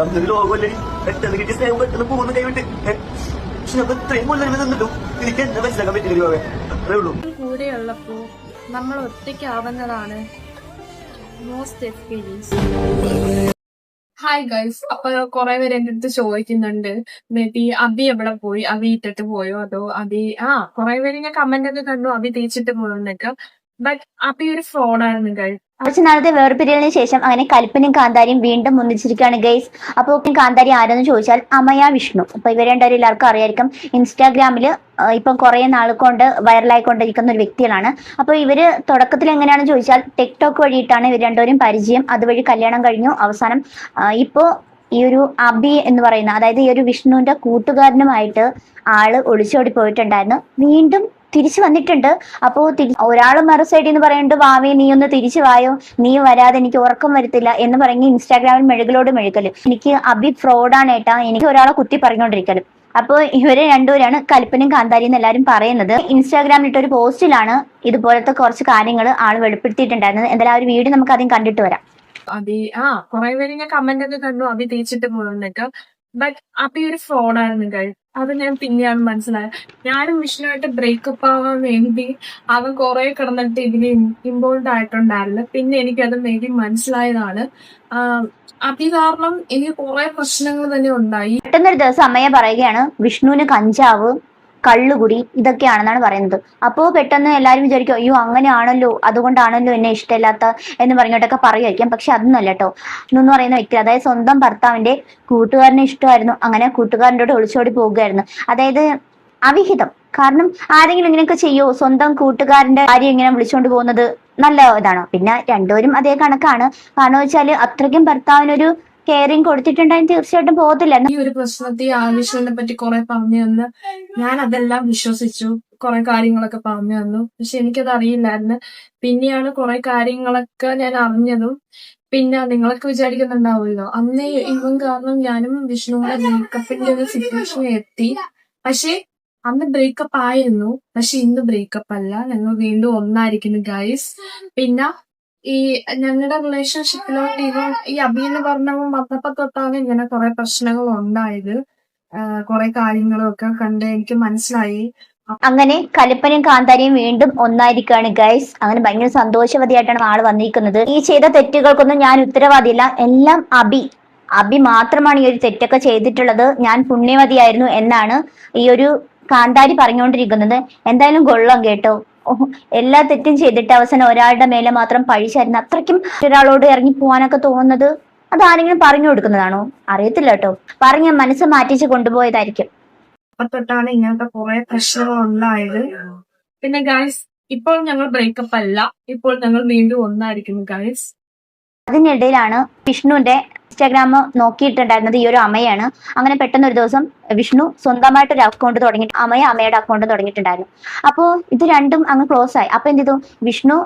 അതൊരു ലോകമല്ലേ, പെട്ടെന്ന് കിട്ടിയ സ്നേഹം പെട്ടെന്ന് പോകുന്ന കൈവിട്ട്. പക്ഷെ നമ്മൾ ഇത്രയും കൊല്ലം നിന്നിട്ടും എനിക്ക് എന്നെ മനസ്സിലാക്കാൻ പറ്റില്ല. അത്രേ ഉള്ളൂ. കൂടെയുള്ളപ്പോ നമ്മൾ ഒറ്റയ്ക്കാവുന്നതാണ് മോസ്റ്റ് എക്സ്പീരിയൻസ്. ഹായ് ഗൈസ്, അപ്പൊ കുറെ പേര് എന്റെ അടുത്ത് ചോദിക്കുന്നുണ്ട് മേ ബി അബി എവിടെ പോയി, അബി ഇട്ടിട്ട് പോയോ, അതോ അബി കുറെ പേര് ഞാൻ കമന്റ് ഒക്കെ കണ്ടു അബി തേച്ചിട്ട് പോയെന്നൊക്കെ. ബട്ട് അബി ഒരു ഫ്രോഡായിരുന്നു ഗൈസ്. കുറച്ച് നാളത്തെ വേർപിരിയലിന് ശേഷം അങ്ങനെ കൽപ്പനയും കാന്താരിയും വീണ്ടും ഒന്നിച്ചിരിക്കുകയാണ് ഗൈസ്. അപ്പോൾ കാന്താരി ആരെന്ന് ചോദിച്ചാൽ അമയ വിഷ്ണു. അപ്പൊ ഇവർ രണ്ടുപേരും എല്ലാവർക്കും അറിയായിരിക്കും. ഇൻസ്റ്റാഗ്രാമില് ഇപ്പം കുറെ നാൾ കൊണ്ട് വൈറലായിക്കൊണ്ടിരിക്കുന്ന ഒരു വ്യക്തികളാണ്. അപ്പൊ ഇവര് തുടക്കത്തിൽ എങ്ങനെയാണെന്ന് ചോദിച്ചാൽ ടിക്ടോക്ക് വഴിയിട്ടാണ് ഇവർ രണ്ടുപേരും പരിചയം. അതുവഴി കല്യാണം കഴിഞ്ഞു. അവസാനം ഇപ്പോ ഈ ഒരു അബി എന്ന് പറയുന്ന, അതായത് ഈ ഒരു വിഷ്ണുവിന്റെ കൂട്ടുകാരനുമായിട്ട് ആള് ഒളിച്ചോടി പോയിട്ടുണ്ടായിരുന്നു. വീണ്ടും തിരിച്ചു വന്നിട്ടുണ്ട്. അപ്പോ ഒരാൾ മറു സൈഡിൽ നിന്ന് പറയുന്നുണ്ട്, വാവേ നീ ഒന്ന് തിരിച്ചു വായോ, നീ വരാതെ എനിക്ക് ഉറക്കം വരത്തില്ല എന്ന് പറഞ്ഞ് ഇൻസ്റ്റാഗ്രാമിൽ മെഴുകലോട് മെഴുകല്. എനിക്ക് അബി ഫ്രോഡാണ് ഏട്ടാ, എനിക്ക് ഒരാളെ കുത്തി പറഞ്ഞുകൊണ്ടിരിക്കലും. അപ്പൊ ഇവര് രണ്ടുപേരാണ് കൽപ്പനയും കാന്താരിയും എല്ലാരും പറയുന്നത്. ഇൻസ്റ്റാഗ്രാമിൽ ഇട്ട ഒരു പോസ്റ്റിലാണ് ഇതുപോലത്തെ കുറച്ച് കാര്യങ്ങൾ ആള് വെളിപ്പെടുത്തിയിട്ടുണ്ടായിരുന്നത്. എന്തായാലും ആ ഒരു വീഡിയോ നമുക്ക് ആദ്യം കണ്ടിട്ട് വരാം. അബി കുറെ പേര് ഞാൻ കമന്റ് ഒക്കെ കണ്ടു അബി തേച്ചിട്ട് പോയെന്നൊക്കെ. ബട്ട് അബി ഒരു ഫ്രോഡായിരുന്നു ഗൈസ്. അത് ഞാൻ പിന്നെയാണ് മനസ്സിലായത്. ഞാനും വിഷ്ണുവായിട്ട് ബ്രേക്കപ്പ് ആവാൻ വേണ്ടി അവൻ കുറെ കിടന്നിട്ട് ഇതിന് ഇൻവോൾവ് ആയിട്ടുണ്ടായിരുന്നു. പിന്നെ എനിക്കത് മേബി മനസ്സിലായതാണ്. അബി കാരണം എനിക്ക് കുറെ പ്രശ്നങ്ങൾ തന്നെ ഉണ്ടായി. പെട്ടെന്നൊരു ദിവസം അമ്മയെ പറയുകയാണ് വിഷ്ണുവിന് കഞ്ചാവ്, കള്ളുകുടി ഇതൊക്കെയാണെന്നാണ് പറയുന്നത്. അപ്പോ പെട്ടെന്ന് എല്ലാവരും വിചാരിക്കും, അയ്യോ അങ്ങനെയാണല്ലോ, അതുകൊണ്ടാണല്ലോ എന്നെ ഇഷ്ടമില്ലാത്ത എന്ന് പറഞ്ഞിട്ടൊക്കെ പറയുമായിരിക്കും. പക്ഷെ അതൊന്നുമല്ല കേട്ടോ. എന്ന് പറയുന്ന വ്യക്തി, അതായത് സ്വന്തം ഭർത്താവിന്റെ കൂട്ടുകാരനെ ഇഷ്ടമായിരുന്നു. അങ്ങനെ കൂട്ടുകാരൻ്റെ കൂടെ ഒളിച്ചോടി പോകുകയായിരുന്നു. അതായത് അവിഹിതം. കാരണം ആരെങ്കിലും ഇങ്ങനെയൊക്കെ ചെയ്യോ? സ്വന്തം കൂട്ടുകാരന്റെ കാര്യം ഇങ്ങനെ വിളിച്ചോണ്ട് പോകുന്നത് നല്ല ഇതാണ്. പിന്നെ രണ്ടുപേരും അതേ കണക്കാണ്. കാരണം വെച്ചാല് അത്രയ്ക്കും ഭർത്താവിനൊരു കെയറിങ് കൊടുത്തിട്ടുണ്ടെങ്കിൽ തീർച്ചയായിട്ടും പോകത്തില്ല. ഈ ഒരു പ്രശ്നത്തിൽ വിഷ്ണുവിനെ പറ്റി കുറെ പറഞ്ഞു തന്ന് ഞാൻ അതെല്ലാം വിശ്വസിച്ചു. കുറെ കാര്യങ്ങളൊക്കെ പറഞ്ഞു തന്നു. പക്ഷെ എനിക്കത് അറിയില്ലായിരുന്നു. പിന്നെയാണ് കുറെ കാര്യങ്ങളൊക്കെ ഞാൻ അറിഞ്ഞതും. പിന്നെ നിങ്ങളൊക്കെ വിചാരിക്കുന്നുണ്ടാവുമല്ലോ, അന്നേ ഇവൻ കാരണം ഞാനും വിഷ്ണുവിന്റെ ബ്രേക്കപ്പിന്റെ ഒരു സിറ്റുവേഷൻ എത്തി. പക്ഷെ അന്ന് ബ്രേക്കപ്പ് ആയിരുന്നു, പക്ഷെ ഇന്ന് ബ്രേക്കപ്പ് അല്ല. ഞങ്ങൾ വീണ്ടും ഒന്നായിരിക്കുന്നു ഗൈസ്. പിന്നെ ഈ ഞങ്ങളുടെ റിലേഷൻഷിപ്പിലോട്ട് ഈ അബി എന്ന് പറഞ്ഞവൻ വന്നപ്പോ തൊട്ടാണ് ഇങ്ങനെ കുറെ പ്രശ്നങ്ങൾ ഉണ്ടായത്. കുറെ കാര്യങ്ങളൊക്കെ കണ്ട് എനിക്ക് മനസ്സിലായി. അങ്ങനെ കൽപ്പനയും കാന്താരിയും വീണ്ടും ഒന്നായിരിക്കുകയാണ് ഗൈസ്. അങ്ങനെ ഭയങ്കര സന്തോഷവതിയായിട്ടാണ് ആള് വന്നിരിക്കുന്നത്. ഈ ചെയ്ത തെറ്റുകൾക്കൊന്നും ഞാൻ ഉത്തരവാദിയല്ല, എല്ലാം അബി മാത്രമാണ് ഈ ഒരു തെറ്റൊക്കെ ചെയ്തിട്ടുള്ളത്. ഞാൻ പുണ്യവതിയായിരുന്നു എന്നാണ് ഈ ഒരു കാന്താരി പറഞ്ഞുകൊണ്ടിരിക്കുന്നത്. എന്തായാലും കൊള്ളാം കേട്ടോ. എല്ലാ തെറ്റും ചെയ്തിട്ട് അവസാനം ഒരാളുടെ മേലെ മാത്രം പഴിച്ചായിരുന്നു. അത്രയ്ക്കും ഒരാളോട് ഇറങ്ങി പോകാനൊക്കെ തോന്നുന്നത് അത് ആരെങ്കിലും പറഞ്ഞു കൊടുക്കുന്നതാണോ? അറിയത്തില്ല കേട്ടോ. പറഞ്ഞ മനസ്സ് മാറ്റിച്ച് കൊണ്ടുപോയതായിരിക്കും. അപ്പൊ തൊട്ടാണ് ഇങ്ങനത്തെ കുറെ പ്രശ്നങ്ങൾ ഉണ്ടായത്. പിന്നെ ഗൈസ് ഇപ്പോൾ ഞങ്ങൾ ബ്രേക്കപ്പ് അല്ല, ഇപ്പോൾ ഞങ്ങൾ വീണ്ടും ഒന്നായിരിക്കുന്നു ഗൈസ്. അതിനിടയിലാണ് വിഷ്ണുവിന്റെ ഇൻസ്റ്റാഗ്രാം നോക്കിയിട്ടുണ്ടായിരുന്നത് ഈ ഒരു അമ്മയാണ്. അങ്ങനെ പെട്ടെന്ന് ഒരു ദിവസം വിഷ്ണു സ്വന്തമായിട്ടൊരു അക്കൗണ്ട് തുടങ്ങി, അമ്മയുടെ അക്കൗണ്ട് തുടങ്ങിയിട്ടുണ്ടായിരുന്നു. അപ്പോ ഇത് രണ്ടും അങ്ങ് ക്ലോസ് ആയി. അപ്പൊ എന്ത് ചെയ്തു, വിഷ്ണു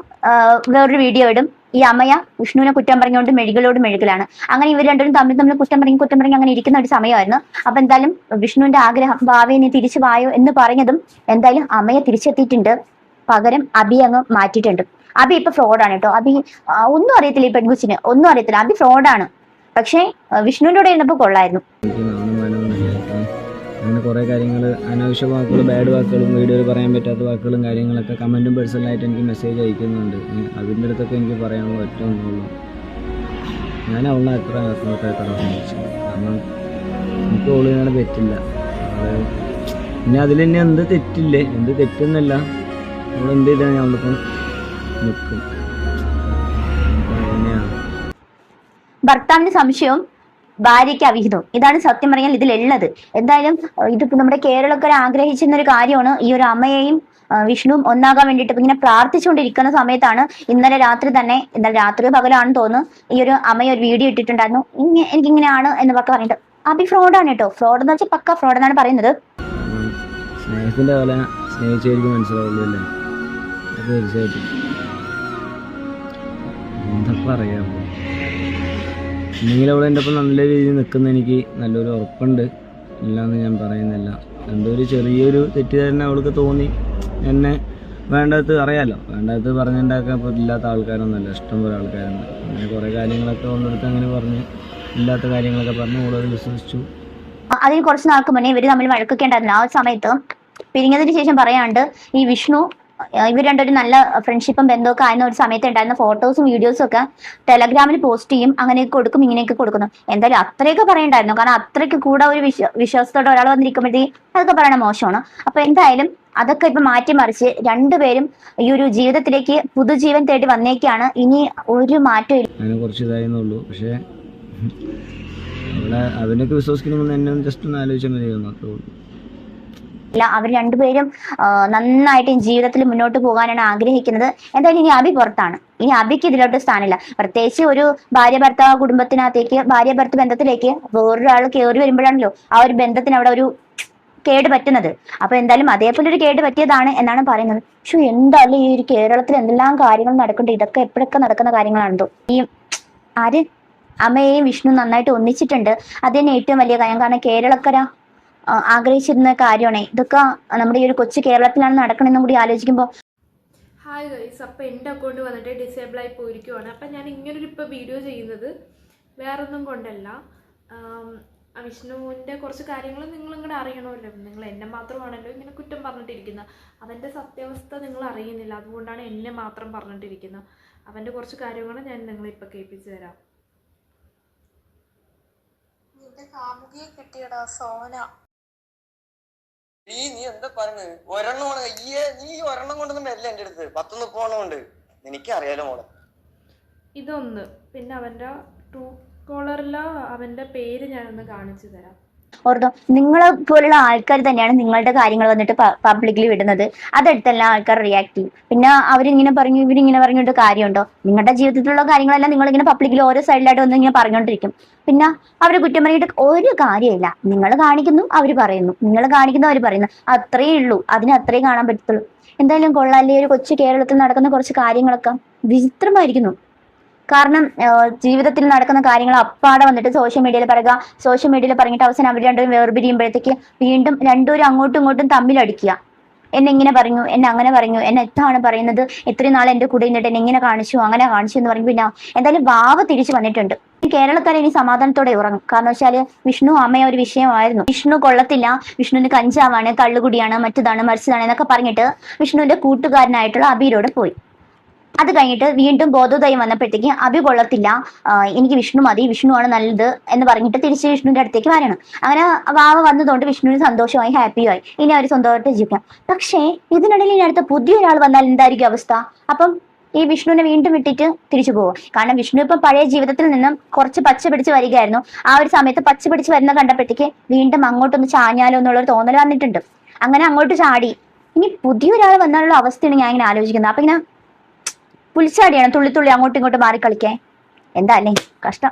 വേറൊരു വീഡിയോ ഇടും, ഈ അമ്മയ വിഷ്ണുവിനെ കുറ്റം പറഞ്ഞുകൊണ്ട് മെഴുകലോട് മെഴുകലാണ്. അങ്ങനെ ഇവർ രണ്ടുപേരും തമ്മിൽ കുറ്റം പറഞ്ഞ് അങ്ങനെ ഇരിക്കുന്ന ഒരു സമയമായിരുന്നു. അപ്പൊ എന്തായാലും വിഷ്ണുവിന്റെ ആഗ്രഹം, ഭാവി നീ തിരിച്ചു വായോ എന്ന് പറഞ്ഞതും എന്തായാലും അമ്മയെ തിരിച്ചെത്തിയിട്ടുണ്ട്. പകരം അബി അങ്ങ് മാറ്റിയിട്ടുണ്ട്. അബി ഇപ്പൊ ഫ്രോഡാണ് കേട്ടോ. അബി ഒന്നും അറിയത്തില്ല, ഈ പെൺകുച്ചിന് ഒന്നും അറിയത്തില്ല. അബി ഫ്രോഡാണ്. പക്ഷേ വിഷ്ണുവിന്റെ കൂടെ ഇരുന്നപ്പോ കൊള്ളായിരുന്നു. അങ്ങനെ കുറേ കാര്യങ്ങൾ, അനാവശ്യ വാക്കുകൾ, ബാഡ് വാക്കുകളും വീഡിയോയിൽ പറയാൻ പറ്റാത്ത വാക്കുകളും കാര്യങ്ങളൊക്കെ കമൻറ്റും പേഴ്സണലായിട്ട് എനിക്ക് മെസ്സേജ് അയക്കുന്നുണ്ട്. അതിൻ്റെ അടുത്തൊക്കെ എനിക്ക് പറയാനുള്ള ഒറ്റ ഒന്നുള്ളൂ, ഞാൻ അവളെ എത്ര സ്നേഹിച്ചു. കാരണം എനിക്ക് ഓളിനാണ് പറ്റില്ല. പിന്നെ അതിൽ തന്നെ എന്ത് തെറ്റില്ലേ, എന്ത് തെറ്റെന്നല്ല, നമ്മൾ എന്ത് ചെയ്താൽ ഞാൻ അവളിപ്പം നിൽക്കും. ഭർത്താവിന്റെ സംശയവും ഭാര്യയ്ക്ക് അവിഹിതവും, ഇതാണ് സത്യം പറഞ്ഞാൽ ഇതിലുള്ളത്. എന്തായാലും ഇതിപ്പോ നമ്മുടെ കേരളക്കാർ ആഗ്രഹിച്ചിരുന്ന ഒരു കാര്യമാണ്. ഈ ഒരു അമ്മയെയും വിഷ്ണുവും ഒന്നാകാൻ വേണ്ടിയിട്ട് ഇങ്ങനെ പ്രാർത്ഥിച്ചുകൊണ്ടിരിക്കുന്ന സമയത്താണ് ഇന്നലെ രാത്രി പകലാണെന്ന് തോന്നുന്നു, ഈ ഒരു അമ്മയെ ഒരു വീഡിയോ ഇട്ടിട്ടുണ്ടായിരുന്നു. എനിക്കിങ്ങനെയാണ് എന്ന് പറഞ്ഞിട്ട്. അബി ഫ്രോഡാണ് കേട്ടോ. ഫ്രോഡ് എന്ന് വെച്ചാൽ പക്ക ഫ്രോഡ് എന്നാണ് പറയുന്നത്. സ്നേഹത്തിന്റെ വില സ്നേഹിച്ചവർക്ക് മനസ്സിലാവുള്ളൂ അല്ലേ? തീർച്ചയായിട്ടും. എന്താ പറയാ, എന്തെങ്കിലും അവൾ എൻ്റെ ഒപ്പം നല്ല രീതിയിൽ നിൽക്കുന്ന എനിക്ക് നല്ലൊരു ഉറപ്പുണ്ട്. ഇല്ലയെന്ന് ഞാൻ പറയുന്നില്ല. എന്തോ ഒരു ചെറിയൊരു തെറ്റിദ്ധാരണ അവൾക്ക് തോന്നി. എന്നെ വേണ്ടത് അറിയാമല്ലോ, വേണ്ടത് പറഞ്ഞുണ്ടാക്കാൻ ഇല്ലാത്ത ആൾക്കാരൊന്നുമല്ല, ഇഷ്ടംപോലെ ആൾക്കാരുണ്ട്. അങ്ങനെ കുറേ കാര്യങ്ങളൊക്കെ കൊണ്ടെടുത്ത് അങ്ങനെ പറഞ്ഞ് ഇല്ലാത്ത കാര്യങ്ങളൊക്കെ പറഞ്ഞ് ഓളത് വിശ്വസിച്ചു. അതിന് കുറച്ച് നാൾക്ക് മുന്നേ ഇവര് തമ്മിൽ വഴക്കൊക്കെ ഉണ്ടായിരുന്നു. ആ ഒരു സമയത്ത് പിരിഞ്ഞതിന് ശേഷം പറയാണ്ട് ഈ വിഷ്ണു ഇവർ രണ്ടൊരു നല്ല ഫ്രണ്ട്ഷിപ്പും ബന്ധമൊക്കെ ആയിരുന്ന ഒരു സമയത്ത് ഉണ്ടായിരുന്ന ഫോട്ടോസും വീഡിയോസും ഒക്കെ ടെലഗ്രാമിൽ പോസ്റ്റ് ചെയ്യും, അങ്ങനെയൊക്കെ കൊടുക്കും, ഇങ്ങനെയൊക്കെ കൊടുക്കുന്നു. എന്തായാലും അത്രയൊക്കെ പറയണ്ടായിരുന്നു, കാരണം അത്രയ്ക്ക് കൂടെ ഒരു വിശ്വാസത്തോടെ ഒരാൾ വന്നിരിക്കുമ്പോഴത്തേക്ക് അതൊക്കെ പറയണ മോശമാണ്. അപ്പൊ എന്തായാലും അതൊക്കെ ഇപ്പൊ മാറ്റിമറിച്ച് രണ്ടുപേരും ഈ ഒരു ജീവിതത്തിലേക്ക് പുതുജീവൻ തേടി വന്നേക്കാണ്. ഇനി ഒരു മാറ്റം ഇല്ല. അങ്ങനെ കുറച്ച് ഇതായിരുന്നുള്ളൂ. പക്ഷേ അവിടെ അവനൊക്കെ വിശ്വസിക്കണമെന്ന് എന്നെ ജസ്റ്റ് ഒന്ന് ആലോചിച്ചാൽ മതിയായിരുന്നു, അത്രേ ഉള്ളൂ. അവർ രണ്ടുപേരും നന്നായിട്ട് ജീവിതത്തിൽ മുന്നോട്ട് പോകാനാണ് ആഗ്രഹിക്കുന്നത്. എന്തായാലും ഇനി അബി പുറത്താണ്, ഇനി അബിക്ക് ഇതിലോട്ട് സ്ഥാനമില്ല. പ്രത്യേകിച്ച് ഒരു ഭാര്യ ഭർത്താവ് കുടുംബത്തിനകത്തേക്ക്, ഭാര്യ ഭർത്ത ബന്ധത്തിലേക്ക് വേറൊരാൾ കയറി വരുമ്പോഴാണല്ലോ ആ ഒരു ബന്ധത്തിന് അവിടെ ഒരു കേട് പറ്റുന്നത്. അപ്പൊ എന്തായാലും അതേപോലെ ഒരു കേട് പറ്റിയതാണ് എന്നാണ് പറയുന്നത്. പക്ഷെ എന്തായാലും ഈ ഒരു കേരളത്തിൽ എന്തെല്ലാം കാര്യങ്ങൾ നടക്കുന്നുണ്ട്, ഇതൊക്കെ എപ്പോഴൊക്കെ നടക്കുന്ന കാര്യങ്ങളാണെന്തോ. ഈ ആര് അമ്മയെയും വിഷ്ണു നന്നായിട്ട് ഒന്നിച്ചിട്ടുണ്ട്, അത് തന്നെ ഏറ്റവും വലിയ കാര്യം. കാരണം കേരളക്കര ആഗ്രഹിച്ചിരുന്ന കാര്യമാണ് ഇതൊക്കെ. നമ്മുടെ ഈ ഒരു കൊച്ചു കേരളത്തിലാണ് നടക്കണമെന്നും കൂടി ആലോചിക്കുമ്പോൾ ഹായ് ഗൈസ്, അപ്പോൾ എൻ്റെ അക്കൗണ്ട് വന്നിട്ട് ഡിസേബിൾ ആയി പോയിരിക്കുവാണ്. അപ്പം ഞാൻ ഇങ്ങനൊരു ഇപ്പോൾ വീഡിയോ ചെയ്യുന്നത് വേറൊന്നും കൊണ്ടല്ല. വിഷ്ണുവിൻ്റെ കുറച്ച് കാര്യങ്ങൾ നിങ്ങളും കൂടെ അറിയണമല്ലോ. നിങ്ങൾ എന്നെ മാത്രമാണല്ലോ ഇങ്ങനെ കുറ്റം പറഞ്ഞിട്ടിരിക്കുന്നത്. അവൻ്റെ സത്യാവസ്ഥ നിങ്ങൾ അറിയുന്നില്ല, അതുകൊണ്ടാണ് എന്നെ മാത്രം പറഞ്ഞിട്ടിരിക്കുന്നത്. അവൻ്റെ കുറച്ച് കാര്യങ്ങൾ ഞാൻ നിങ്ങളിപ്പോൾ കേൾപ്പിച്ചു തരാം. നിന്റെ കാമുകിയെ കിട്ടിയടാ സോന. നീ എന്താ പറഞ്ഞത്? ഒരെണ്ണമാണ് നീ ഒരെണ്ണം കൊണ്ടൊന്നും വരില്ല എന്റെ അടുത്ത്. 10-30 കൊണ്ട് എനിക്കറിയാലോ മോളെ. ഇതൊന്ന്, പിന്നെ അവൻ്റെ ട്രൂ കോളറിൽ അവൻ്റെ പേര് ഞാനൊന്ന് കാണിച്ചു തരാം. ഓർത്തോ, നിങ്ങളെ പോലുള്ള ആൾക്കാർ തന്നെയാണ് നിങ്ങളുടെ കാര്യങ്ങൾ വന്നിട്ട് പബ്ലിക്കിൽ വിടുന്നത്. അതെടുത്തെല്ലാം ആൾക്കാർ റിയാക്ട് ചെയ്യും. പിന്നെ അവരിങ്ങനെ പറഞ്ഞു ഇവരിങ്ങനെ പറഞ്ഞിട്ട് കാര്യമുണ്ടോ? നിങ്ങളുടെ ജീവിതത്തിലുള്ള കാര്യങ്ങളെല്ലാം നിങ്ങളിങ്ങനെ പബ്ലിക്കിൽ ഓരോ സൈഡിലായിട്ട് വന്ന് ഇങ്ങനെ പറഞ്ഞുകൊണ്ടിരിക്കും. പിന്നെ അവരെ കുറ്റം പറഞ്ഞിട്ട് ഒരു കാര്യമില്ല. നിങ്ങൾ കാണിക്കുന്നു, അവർ പറയുന്നു, നിങ്ങൾ കാണിക്കുന്നു, അവർ പറയുന്നു, അത്രയേ ഉള്ളൂ. അതിന് അത്രയും കാണാൻ പറ്റത്തുള്ളൂ. എന്തായാലും കൊള്ളാല്ലേ, ഒരു കൊച്ചു കേരളത്തിൽ നടക്കുന്ന കുറച്ച് കാര്യങ്ങളൊക്കെ വിചിത്രമായിരിക്കുന്നു. കാരണം ജീവിതത്തിൽ നടക്കുന്ന കാര്യങ്ങൾ അപ്പാടെ വന്നിട്ട് സോഷ്യൽ മീഡിയയിൽ പറയുക, സോഷ്യൽ മീഡിയയിൽ പറഞ്ഞിട്ട് അവസാനം അവർ രണ്ടും വേർപിരിയുമ്പോഴത്തേക്ക് വീണ്ടും രണ്ടുപേരും അങ്ങോട്ടും ഇങ്ങോട്ടും തമ്മിലടിക്കുക. എന്നെ ഇങ്ങനെ പറഞ്ഞു, എന്നെ അങ്ങനെ പറഞ്ഞു, എന്നെ എത്താണ് പറയുന്നത്, ഇത്രയും നാൾ എന്റെ കൂടെ നിന്നിട്ട് എന്നെ ഇങ്ങനെ കാണിച്ചു, അങ്ങനെ കാണിച്ചു എന്ന് പറഞ്ഞു. പിന്നെ എന്തായാലും വാവ തിരിച്ചു വന്നിട്ടുണ്ട്. കേരളക്കാരെ ഇനി സമാധാനത്തോടെ ഉറങ്ങും. കാരണം വെച്ചാല് വിഷ്ണു അമ്മയെ ഒരു വിഷയമായിരുന്നു. വിഷ്ണു കൊള്ളത്തില്ല, വിഷ്ണുവിന് കഞ്ചാവാണ്, കള്ളുകുടിയാണ്, മറ്റതാണ് മറിച്ചതാണ് എന്നൊക്കെ പറഞ്ഞിട്ട് വിഷ്ണുവിന്റെ കൂട്ടുകാരനായിട്ടുള്ള അബിയോട് പോയി. അത് കഴിഞ്ഞിട്ട് വീണ്ടും ബോധോദയം വന്നപ്പോഴത്തേക്ക് അബി കൊള്ളത്തില്ല, എനിക്ക് വിഷ്ണു മതി, വിഷ്ണുവാണ് നല്ലത് എന്ന് പറഞ്ഞിട്ട് തിരിച്ച് വിഷ്ണുവിന്റെ അടുത്തേക്ക് വരണം. അങ്ങനെ വാവ വന്നതുകൊണ്ട് വിഷ്ണുവിന് സന്തോഷമായി, ഹാപ്പിയായി. ഇനി അവർ സ്വന്തമായിട്ട് ജീവിക്കാം. പക്ഷേ ഇതിനിടയിൽ ഇനി അടുത്ത പുതിയൊരാൾ വന്നാൽ എന്തായിരിക്കും അവസ്ഥ? അപ്പം ഈ വിഷ്ണുവിനെ വീണ്ടും വിട്ടിട്ട് തിരിച്ചു പോകും. കാരണം വിഷ്ണു ഇപ്പം പഴയ ജീവിതത്തിൽ നിന്നും കുറച്ച് പച്ച പിടിച്ച് വരികയായിരുന്നു. ആ ഒരു സമയത്ത് പച്ച പിടിച്ച് വരുന്ന കണ്ടപ്പോഴത്തേക്ക് വീണ്ടും അങ്ങോട്ടൊന്ന് ചാഞ്ഞാലോ എന്നുള്ളൊരു തോന്നൽ വന്നിട്ടുണ്ട്. അങ്ങനെ അങ്ങോട്ട് ചാടി. ഇനി പുതിയൊരാൾ വന്നാലുള്ള അവസ്ഥയാണ് ഞാൻ ഇങ്ങനെ ആലോചിക്കുന്നത്. അപ്പൊ ഇങ്ങനെ പുലിച്ചാടിയാണ് തുള്ളി തുള്ളി അങ്ങോട്ടും ഇങ്ങോട്ടും മാറി കളിക്കാൻ. എന്താ അല്ലേ കഷ്ടം.